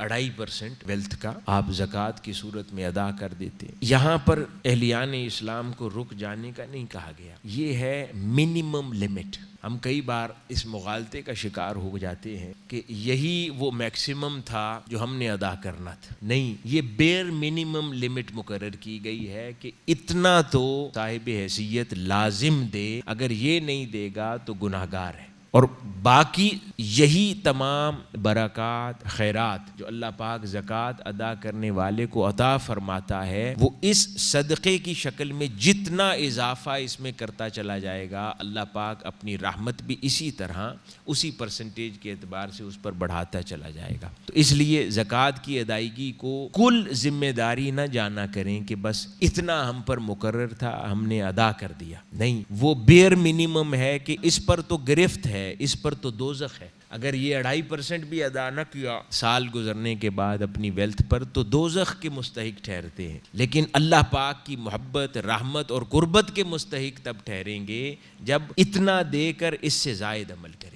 2.5% wealth کا آپ زکوٰۃ کی صورت میں ادا کر دیتے ہیں۔ یہاں پر اہلیان اسلام کو رک جانے کا نہیں کہا گیا، یہ ہے منیمم لمٹ۔ ہم کئی بار اس مغالطے کا شکار ہو جاتے ہیں کہ یہی وہ میکسیمم تھا جو ہم نے ادا کرنا تھا۔ نہیں، یہ بیر منیمم لمٹ مقرر کی گئی ہے کہ اتنا تو صاحب حیثیت لازم دے، اگر یہ نہیں دے گا تو گناہگار ہے۔ اور باقی یہی تمام برکات خیرات جو اللہ پاک زکوٰۃ ادا کرنے والے کو عطا فرماتا ہے، وہ اس صدقے کی شکل میں جتنا اضافہ اس میں کرتا چلا جائے گا، اللہ پاک اپنی رحمت بھی اسی طرح اسی پرسنٹیج کے اعتبار سے اس پر بڑھاتا چلا جائے گا۔ تو اس لیے زکوٰۃ کی ادائیگی کو کل ذمہ داری نہ جانا کریں کہ بس اتنا ہم پر مقرر تھا ہم نے ادا کر دیا۔ نہیں، وہ بیر منیمم ہے کہ اس پر تو گرفت ہے، اس پر تو دوزخ ہے۔ اگر یہ 2.5% بھی ادا نہ کیا سال گزرنے کے بعد اپنی ویلتھ پر، تو دوزخ کے مستحق ٹھہرتے ہیں۔ لیکن اللہ پاک کی محبت، رحمت اور قربت کے مستحق تب ٹھہریں گے جب اتنا دے کر اس سے زائد عمل کریں۔